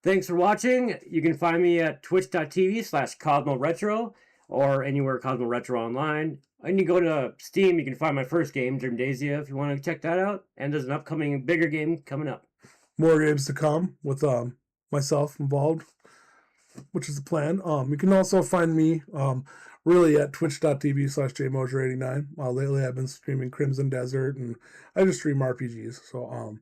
Thanks for watching. You can find me at twitch.tv/CosmoRetro or anywhere Cosmo Retro online. And you go to Steam, you can find my first game, Dreamdasia, if you want to check that out. And there's an upcoming bigger game coming up. More games to come with myself involved, which is the plan. You can also find me really at twitch.tv/jmosier89. Lately I've been streaming Crimson Desert, and I just stream RPGs. So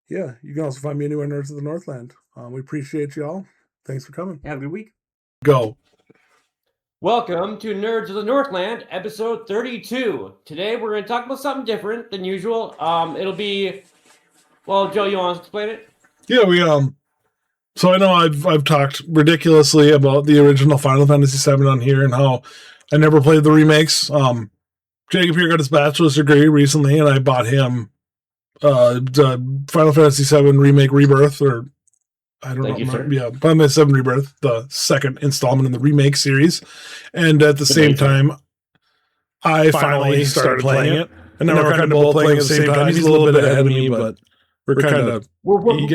yeah, you can also find me anywhere Nerds of the Northland. We appreciate y'all. Thanks for coming. Have a good week. Go. Welcome to Nerds of the Northland, episode 32. Today we're going to talk about something different than usual. It'll be, well, Joe, you want to explain it? Yeah, we So I know I've talked ridiculously about the original Final Fantasy VII on here and how I never played the remakes. Jacob here got his bachelor's degree recently, and I bought him the Final Fantasy VII Remake Rebirth, or I don't know. Yeah, Final Fantasy VII Rebirth, the second installment in the remake series. And at the same time, I finally started playing it. And now we're kind of both playing at the same time. He's a little bit ahead of me, but we're kind of... We're both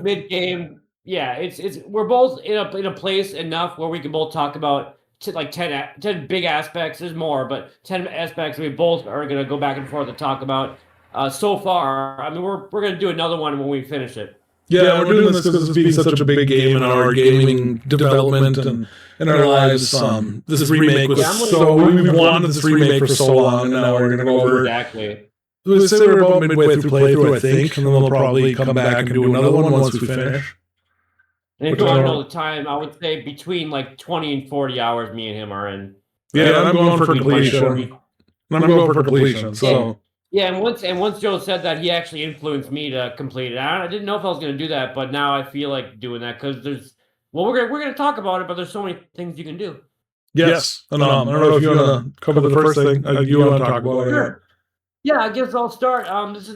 mid-game. Yeah, we're both in a place enough where we can both talk about 10 big aspects. There's more, but 10 aspects we both are going to go back and forth and talk about. So far, I mean, we're going to do another one when we finish it. Yeah, we're doing this because it's being such a big game in our gaming development and in our lives. This remake was we've wanted this remake for so long, and now we're going to go over. Exactly. We say we're about midway through playthrough, I think, and then we'll probably come back and do another one once we finish. And if you want to know the time, I would say between 20 and 40 hours me and him are in. Yeah, I'm going for completion. So... Yeah, and once Joe said that, he actually influenced me to complete it. I didn't know if I was going to do that, but now I feel like doing that because we're gonna talk about it, but there's so many things you can do. Yes, and I don't know if you want to cover the first thing you want to talk about. Sure. Yeah, I guess I'll start. This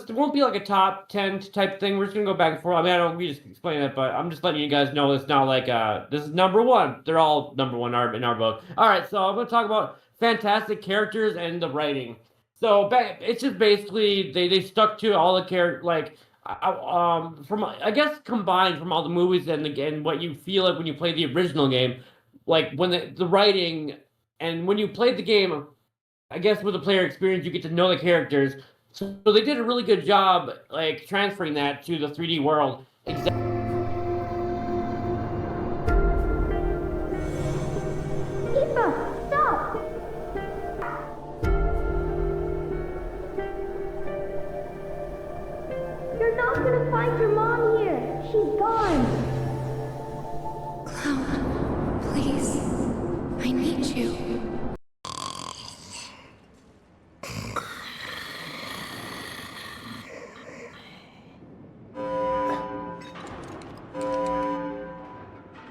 won't be like a top 10 type thing. We're just gonna go back and forth. I mean, we just explain that, but I'm just letting you guys know it's not like this is number one. They're all number one in our book. All right, so I'm gonna talk about fantastic characters and the writing. So it's just basically they stuck to all the characters, from I guess combined from all the movies and what you feel like when you play the original game, like when the writing and when you played the game, I guess with the player experience you get to know the characters. So they did a really good job transferring that to the 3D world.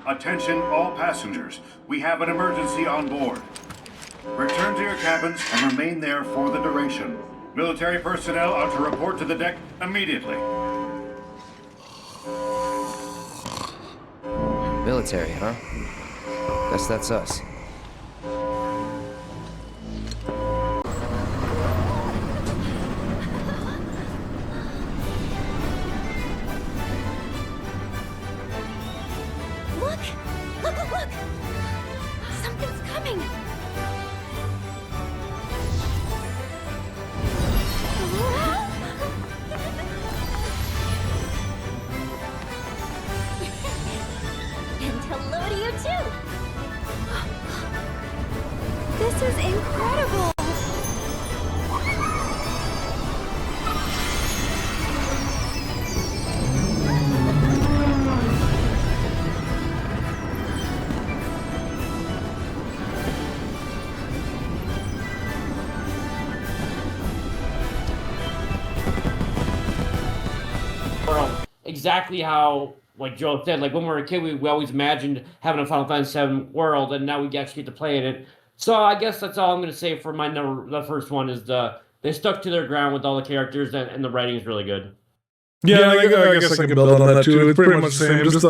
Attention all passengers, we have an emergency on board. Return to your cabins and remain there for the duration. Military personnel are to report to the deck immediately. Military, huh? Guess that's us. Look! Something's coming! And hello to you too! This is incredible! Exactly how, like Joe said, when we were a kid, we always imagined having a Final Fantasy VII world, and now we actually get to play in it. So I guess that's all I'm going to say for my number. The first one is they stuck to their ground with all the characters, and the writing is really good. Yeah, I guess I can build on that too. It's pretty much the same. Just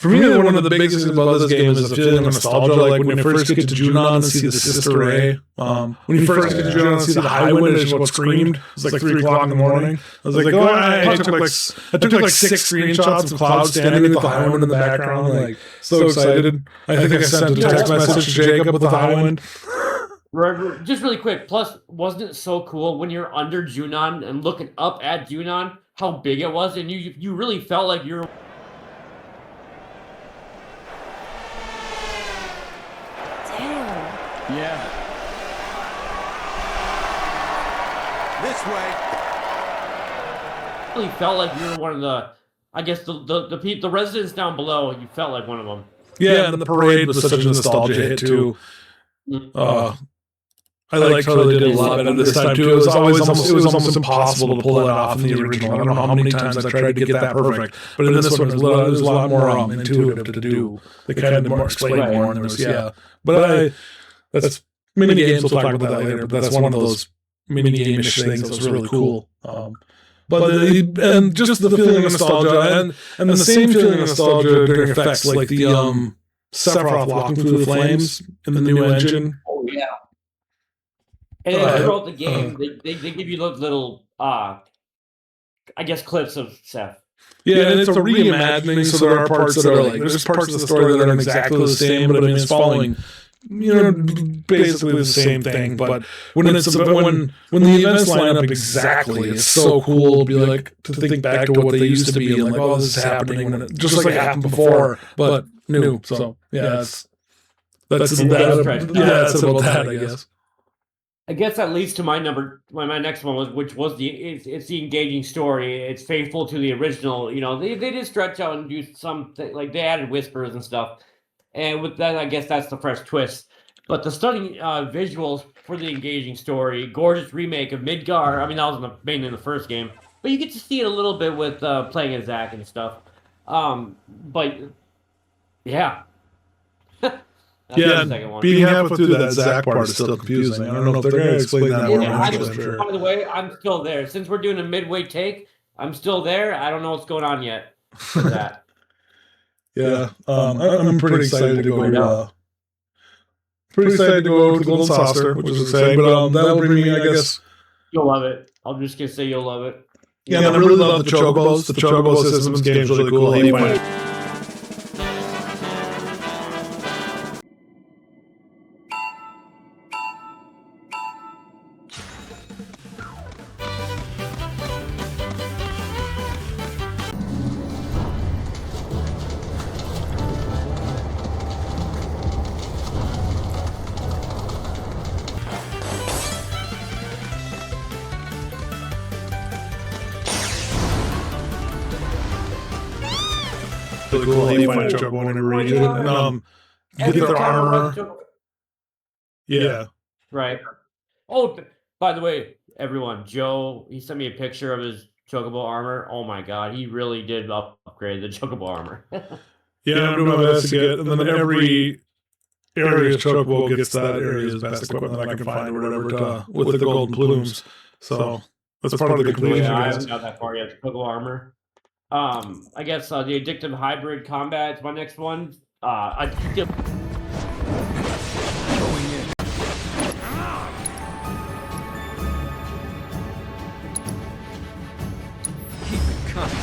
For me, one of the biggest things about this game is the feeling of nostalgia. Like when you first get to Junon and see the Sister Ray. When you first get to Junon and see the Highwind is what screamed. It's like 3 o'clock in the morning. I was like, I took like 6 screenshots of Cloud standing with the Highwind in the background. Like, so excited. I think I sent a text message to Jacob with the Highwind. Just really quick. Plus, wasn't it so cool when you're under Junon and looking up at Junon, how big it was, and you really felt like you're. Yeah. This way. Really felt like you were one of the, I guess the residents down below. You felt like one of them. Yeah, and the parade was such a nostalgia hit too. I liked how they did a lot better this time too. It was almost impossible to pull that off in the original. I don't know how many times I tried to get that perfect, but in this one it was a lot more intuitive to do. They kind of more explain more, and there was But that's mini games. We'll talk about that later. But that's one of those mini game-ish things that was really cool. And just the feeling of nostalgia, and the same feeling of nostalgia during effects, like the Sephiroth walking through the flames in the new engine. Oh yeah. And throughout the game, they give you little I guess clips of Seth. Yeah, and it's a reimagining, so there are parts that are like, there's parts of the story that aren't exactly the same, but I mean, it's following, basically the same thing. But when the events line up exactly, it's so cool to be like, to think back to what they used to be, and like, oh, this is happening, when it, just like it happened before, but new. So, yeah, that's about that, I guess. I guess that leads to my next one which was it's the engaging story. It's faithful to the original. They did stretch out and do something, like they added whispers and stuff, and with that, I guess that's the fresh twist. But the stunning visuals for the engaging story, gorgeous remake of Midgar. I mean, that was mainly in the first game, but you get to see it a little bit with playing as Zack and stuff. But yeah. Being halfway through that Zack part is still confusing. I don't know if they're going to explain that more. By the way, I'm still there. Since we're doing a midway take, I'm still there. I don't know what's going on yet with that. I'm pretty excited to go. Pretty excited to go to Golden Saucer, which is exciting. But that'll bring me, I guess. You'll love it. I'm just gonna say you'll love it. Yeah, and I really love the Chocobos. The Chocobo Systems game's really cool. Really cool. They find a Chocobo in a region and get their armor. Yeah. Right. Oh, by the way, everyone, Joe, he sent me a picture of his Chocobo armor. Oh my god, he really did upgrade the Chocobo armor. Yeah, I'm doing my best to get, and then every area's Chocobo gets that area's best equipment that I can find or whatever with the golden plumes. So that's part of the completion. Yeah, I haven't got that far yet. Chocobo armor. I guess the addictive hybrid combat is my next one. Addictive. Keep it coming.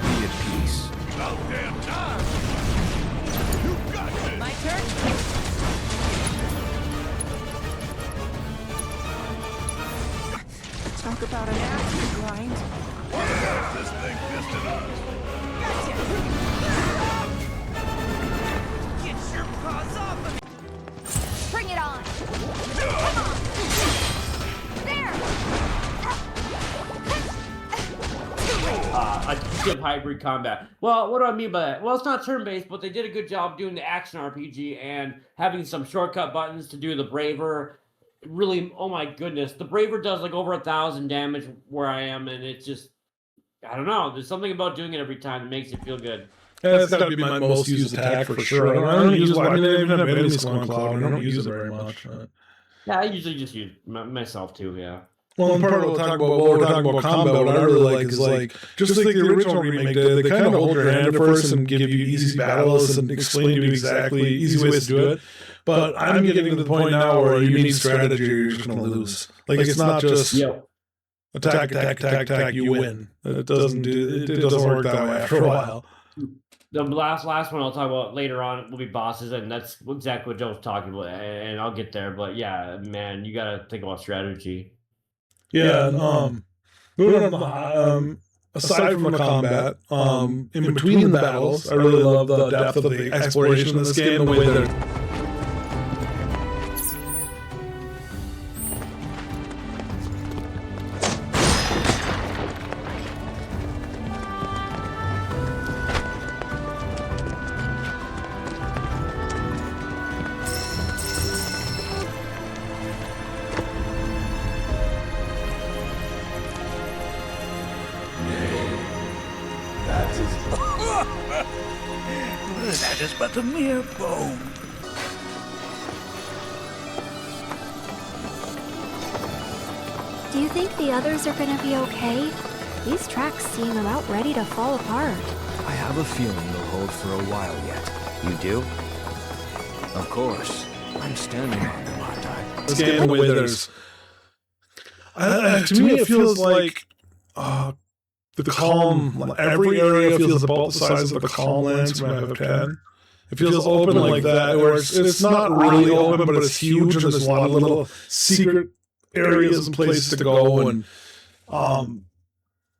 Be at peace. About damn time. You got this. My turn. Talk about an axe to grind. What about this thing pissing us? Get your paws off of me! Bring it on. Come on. There. Addictive hybrid combat. Well, what do I mean by that? Well, it's not turn-based, but they did a good job doing the action RPG and having some shortcut buttons to do the Braver. Really, oh my goodness, the Braver does like over 1,000 damage where I am, and it's just, I don't know, there's something about doing it every time that makes it feel good. Yeah, that's got to be my most used attack for sure. I don't use it. I mean, I even have enemies on Cloud. I don't use it very much. Yeah, I usually just use myself too, yeah. Well, and part of what we're talking about combat, what I really like is like, just like the original remake did, they kind of hold your hand at first and give you easy battles and explain to you exactly easy ways to do it. But I'm getting to the point now where you need strategy or you're just going to lose. Like, it's not just attack, you win. It doesn't work that way after a while. The last one I'll talk about later on will be bosses, and that's exactly what Joe's talking about, and I'll get there. But yeah, man, you gotta think about strategy. Yeah, and aside from the combat, in between the battles, I really love the depth of the exploration of this game, the way that That is but a mere bone. Do you think the others are gonna be okay? These tracks seem about ready to fall apart. I have a feeling they'll hold for a while yet. You do? Of course. I'm standing on them, aren't I? this game, the way there's... to me, it feels like the calm... Every area feels about the size of the calm lands from FF10. It feels open like that, where it's not really open, but it's huge, and there's a lot of little secret areas and places to go, and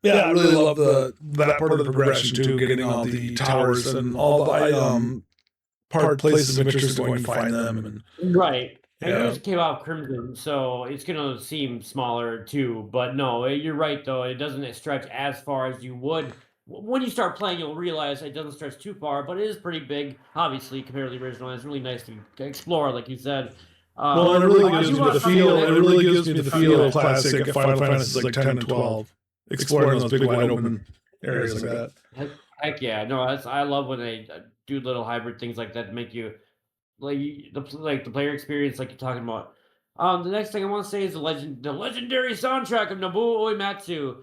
yeah, I really love that part of the progression too, getting all the towers and all the places of interest, going to find them, and Right. And Yeah. it just came out Crimson, so it's gonna seem smaller too. But no, you're right though. It doesn't stretch as far as you would. When you start playing, you'll realize it doesn't stretch too far, but it is pretty big, obviously, compared to the original. And it's really nice to explore, like you said. well, it really gives me the feel. It really gives me the feel of classic Final Fantasy like 10 and 12, exploring those big wide open areas like that. Heck yeah, no, I love when they do little hybrid things like that to make you like the player experience, like you're talking about. The next thing I want to say is the legendary soundtrack of Nobuo Uematsu.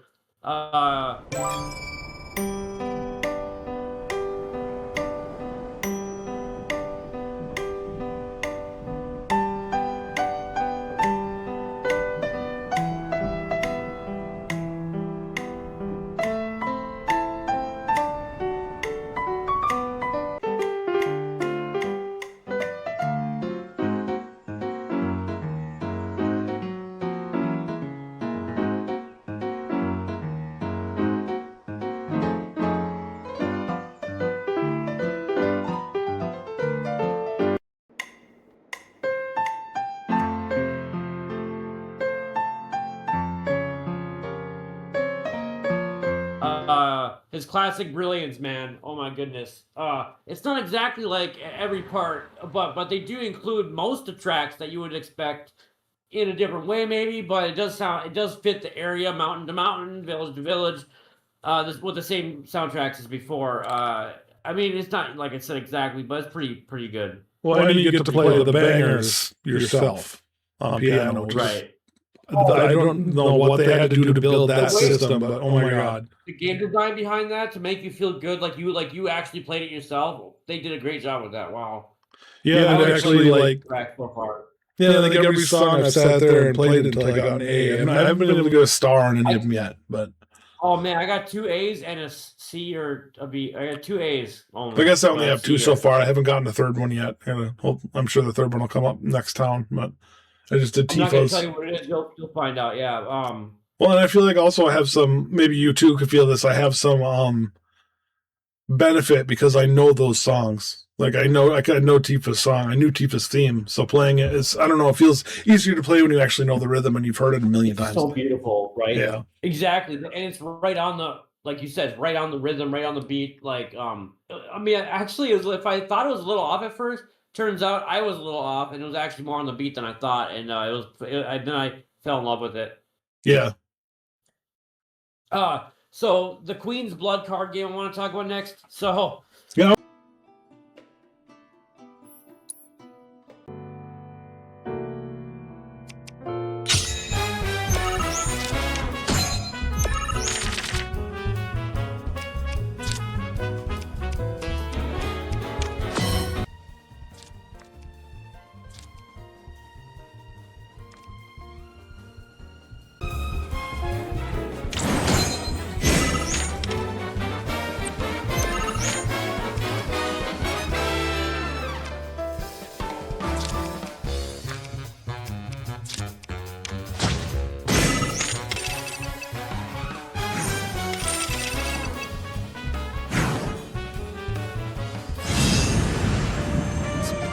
His classic brilliance, man. Oh my goodness. It's not exactly like every part, but they do include most of the tracks that you would expect in a different way, maybe. But it does fit the area, mountain to mountain, village to village, with the same soundtracks as before. I mean, it's not like I said exactly, but it's pretty good. Well, and you get to play the bangers yourself on piano, Right. I don't know what they had to do to build that system, but oh my god. The game design behind that to make you feel good, like you actually played it yourself. They did a great job with that. Wow. Yeah, and actually like Track so far. yeah, like every song I've sat there and played until I got an A, and I haven't been able to get a star on any of them yet. But Oh man, I got 2 A's and a C or a B. I got 2 A's. I guess I only have 2 so far. I haven't gotten the third one yet. I'm sure the third one will come up next town, but I just did I'm not gonna Tifos. tell you what it is. You'll find out. Yeah. Well, and I feel like also I have some, maybe you too could feel this, I have some benefit because I know those songs. Like I know Tifa's song. I knew Tifa's theme. So playing it is, I don't know, it feels easier to play when you actually know the rhythm and you've heard it a million times. So beautiful, right? Yeah. Exactly. And it's right on the, like you said, right on the rhythm, right on the beat. Like, I mean, actually, it was, if I thought it was a little off at first, turns out I was a little off, and it was actually more on the beat than I thought. And then I fell in love with it. Yeah. So the Queen's Blood card game I want to talk about next. So Yeah.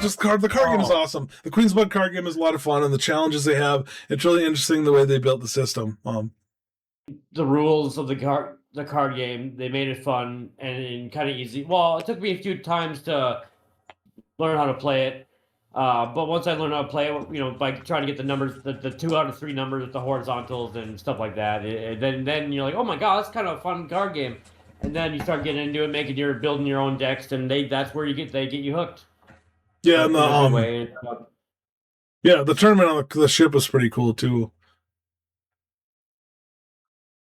just the card game is awesome. The Queen's Blood card game is a lot of fun, and the challenges they have. It's really interesting the way they built the system. The rules of the card game, they made it fun and kind of easy. Well, it took me a few times to learn how to play it. But once I learned how to play it, by trying to get the numbers, the 2 out of 3 numbers with the horizontals and stuff like that, then you're like, oh my god, that's kind of a fun card game. And then you start getting into it, building your own decks, and that's where they get you hooked. Yeah, and the tournament on the ship was pretty cool too.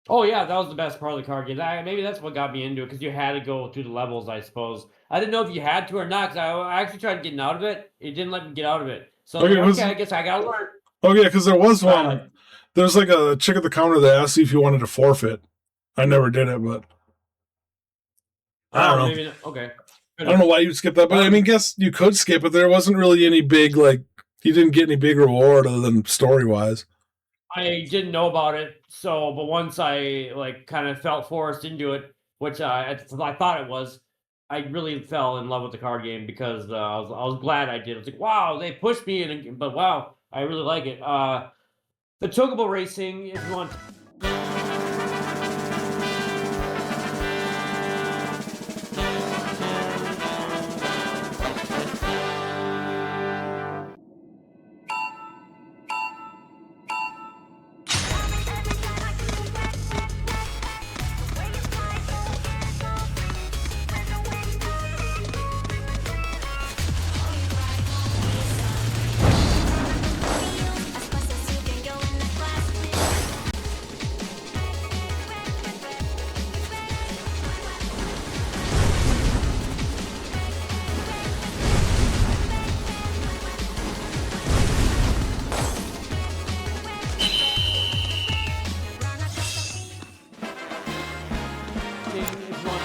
Oh yeah, that was the best part of the card game. Maybe that's what got me into it, because you had to go through the levels, I suppose. I didn't know if you had to or not, because I actually tried getting out of it. It didn't let me get out of it. So I guess I gotta learn. Oh yeah, because there was one. There's like a chick at the counter that asked you if you wanted to forfeit. I never did it, but I don't know. Maybe not. Okay. I don't know why you'd skip that, but I mean, guess you could skip it. There wasn't really any big, you didn't get any big reward other than story-wise. I didn't know about it, but once I kind of felt forced into it, which I thought it was, I really fell in love with the card game, because I was glad I did. I was like, wow, they pushed me in, but wow, I really like it. The Chocobo Racing, if you want.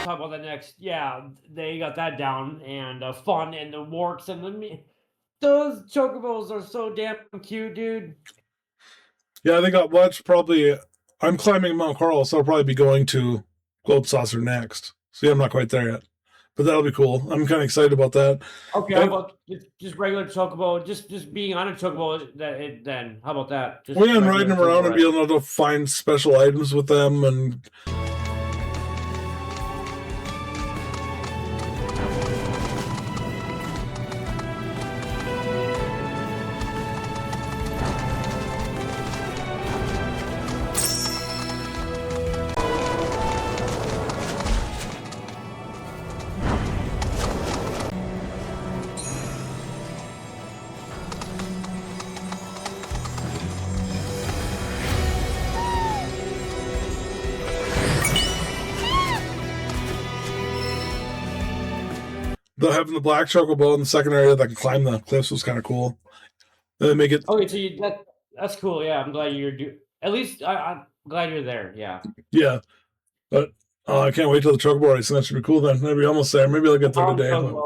Talk about that next. Yeah, they got that down, and fun, and the warps, and those chocobos are so damn cute, dude. Yeah, they got much. Probably, I'm climbing Mount Coral, so I'll probably be going to Globe Saucer next. So yeah, I'm not quite there yet, but that'll be cool. I'm kind of excited about that. Okay, how about just regular chocobo, just being on a chocobo? Then how about that? And riding them around and being able to find special items with them and. Having the black chocobo in the second area that can climb the cliffs was kind of cool. And they make it. Okay, so that's cool. Yeah, I'm glad at least I'm glad you're there. Yeah. Yeah, but I can't wait till the Chocobo Racing. That should be cool. Then maybe almost there. Maybe I'll get there today. We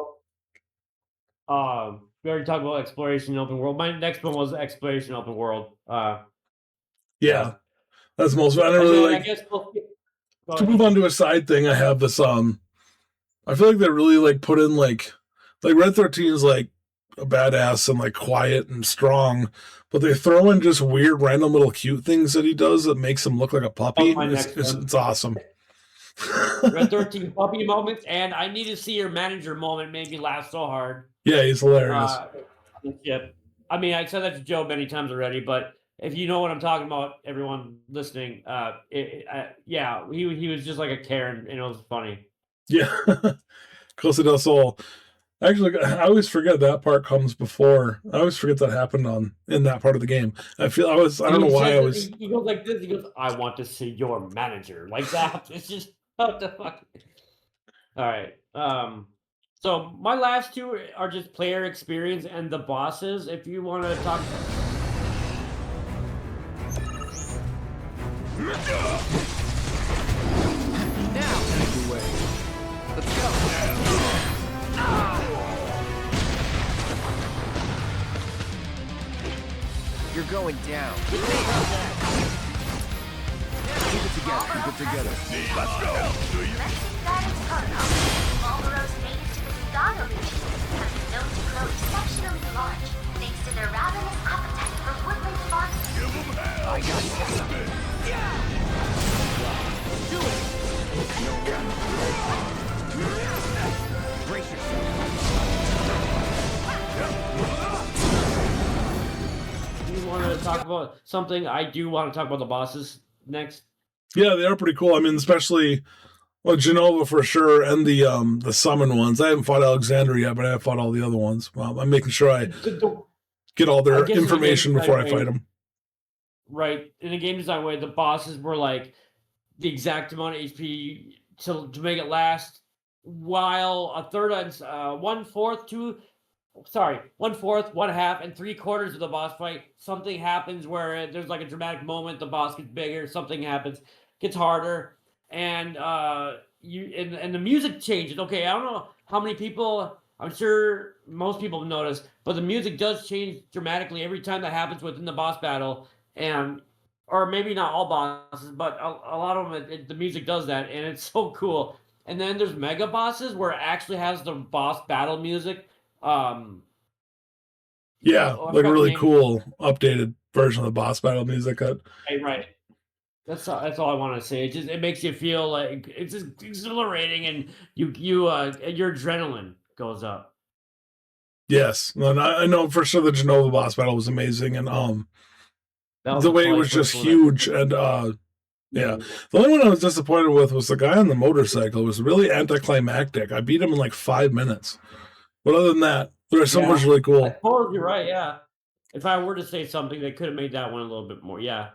already talked about exploration open world. My next one was exploration open world. Yeah, that's most. I don't really like. To move on to a side thing, I have this. I feel like they really put in like Red 13 is a badass and quiet and strong, but they throw in just weird random little cute things that he does that makes him look like a puppy. It's awesome. Red 13 puppy moments, and I need to see your manager moment made me laugh so hard. Yeah, he's hilarious. I mean, I said that to Joe many times already, but if you know what I'm talking about, everyone listening, he was just like a Karen, and it was funny. Yeah, Cosa del Sol. Actually, I always forget that part comes before. I always forget that happened in that part of the game. I don't know why I was. He goes like this. He goes, "I want to see your manager," like that. It's just what the fuck. All right. So my last two are just player experience and the bosses. If you want to talk. Let's go. You're going down. Keep it together. Let's go. Let's see that it's All those names to the Chicago region. known to grow exceptionally large thanks to their ravenous appetite for woodland fauns. Give them hell! I got this. Do it! Brace yourself. You want to talk about something? I do want to talk about the bosses next. Yeah, they are pretty cool. I mean, especially Genova for sure, and the summon ones. I haven't fought Alexander yet, but I have fought all the other ones. I'm making sure I get all their information before I fight them. Right. In a game design way, the bosses were like the exact amount of HP to make it last, while a third and 1/4, 1/2, and 3/4 of the boss fight, something happens where there's like a dramatic moment, the boss gets bigger, something happens, gets harder, and the music changes. Okay, I don't know how many people, I'm sure most people have noticed, but the music does change dramatically every time that happens within the boss battle, or maybe not all bosses, but a lot of them, the music does that, and it's so cool. And then there's mega bosses where it actually has the boss battle music. Yeah, I like a forgot the really name. cool updated version of the boss battle music. Right. That's all I want to say. It makes you feel like it's just exhilarating, and your adrenaline goes up. Yes, and I know for sure the Genova boss battle was amazing, and the way it was just huge, and yeah. The only one I was disappointed with was the guy on the motorcycle. It was really anticlimactic. I beat him in like 5 minutes, but other than that, there's so much really cool. I suppose you're right. Yeah. If I were to say something, they could have made that one a little bit more. Yeah.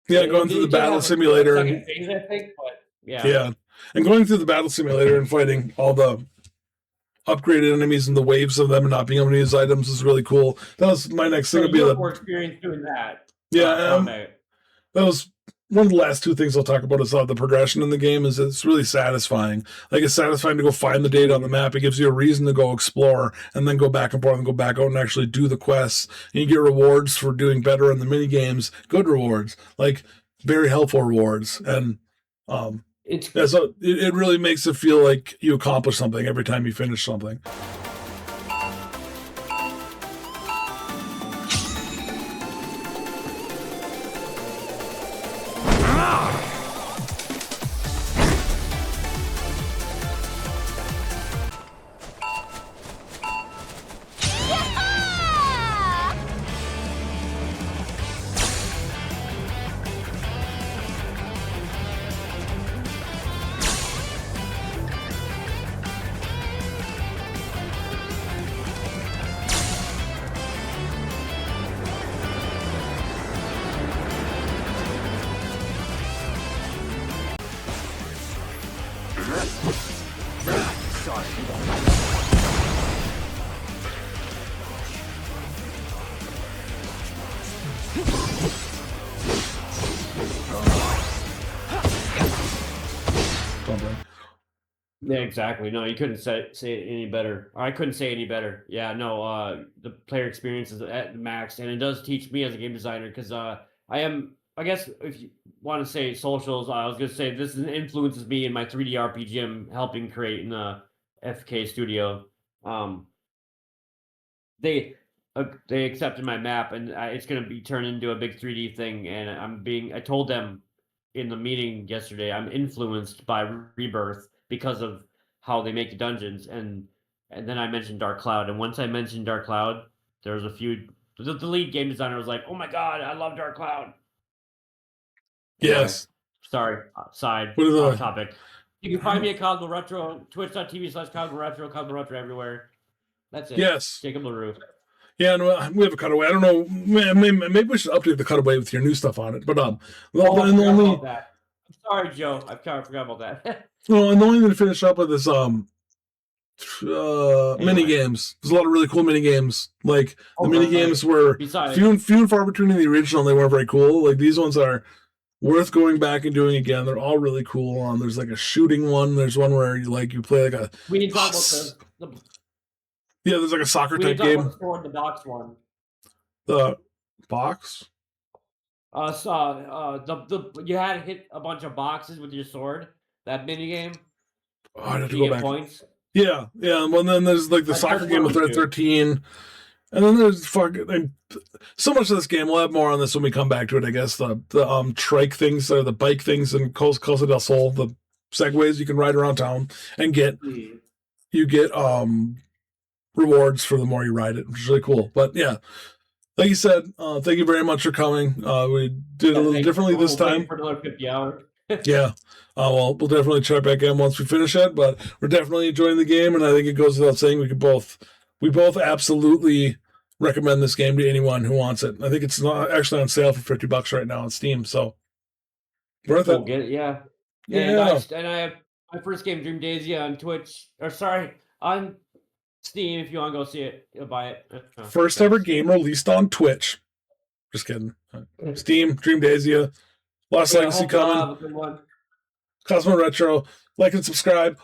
Yeah, going through the battle simulator. Second phase, I think, but yeah. Yeah, and going through the battle simulator and fighting all the upgraded enemies and the waves of them and not being able to use items is really cool. That was my next thing. So you have more experience doing that. Yeah, that was one of the last two things I'll talk about is the progression in the game. Is it's really satisfying. Like, it's satisfying to go find the data on the map. It gives you a reason to go explore and then go back and forth and go back out and actually do the quests. And you get rewards for doing better in the mini games. Good rewards, like very helpful rewards, and so it really makes it feel like you accomplish something every time you finish something. Yeah, exactly. No, you couldn't say it any better. I couldn't say any better. Yeah, no, the player experience is at the max, and it does teach me as a game designer, because I guess if you want to say socials, I was going to say this influences me in my 3D RPG I'm helping create in the FK studio. They accepted my map, and it's going to be turned into a big 3D thing, and I told them in the meeting yesterday, I'm influenced by Rebirth because of how they make the dungeons, and then I mentioned Dark Cloud, and once I mentioned Dark Cloud, there was a few. The lead game designer was like, "Oh my god, I love Dark Cloud." Yes. Sorry, side topic. You can find me at Cosmo Retro, twitch.tv/Cosmo Retro, Cosmo Retro everywhere. That's it. Yes. Jacob LeRoux. Yeah, and we have a cutaway. I don't know. Maybe we should update the cutaway with your new stuff on it. But I forgot about that. I'm sorry, Joe. I kind of forgot about that. Well, and the only thing to finish up with is mini games. There's a lot of really cool mini games. Like the mini games were few and far between in the original. They weren't very cool. Like, these ones are worth going back and doing again. They're all really cool. There's like a shooting one. There's one where you play like a. We need to talk about the yeah, there's like a soccer type game. The box one. The box. You had to hit a bunch of boxes with your sword. That mini game. Oh, I'd have to go back. Points. Yeah. Well, then there's like the soccer game with Red 13. And then there's so much of this game. We'll have more on this when we come back to it, I guess. The trike things, or the bike things in Costa del Sol, the segways you can ride around town and get. You get rewards for the more you ride it, which is really cool. But yeah, like you said, thank you very much for coming. We did a little differently this time. For another 50 hours. Yeah. Well, we'll definitely check back in once we finish it, but we're definitely enjoying the game, and I think it goes without saying we both absolutely recommend this game to anyone who wants it. I think it's not actually on sale for $50 right now on Steam, so worth it. Get it, yeah. Yeah. And I have my first game, Dream Daisy, on Twitch, on Steam. If you want to go see it, you'll buy it. First ever game released on Twitch. Just kidding. Steam, Dream Daisy, Lost Legacy coming. Cosmo Retro. Like and subscribe.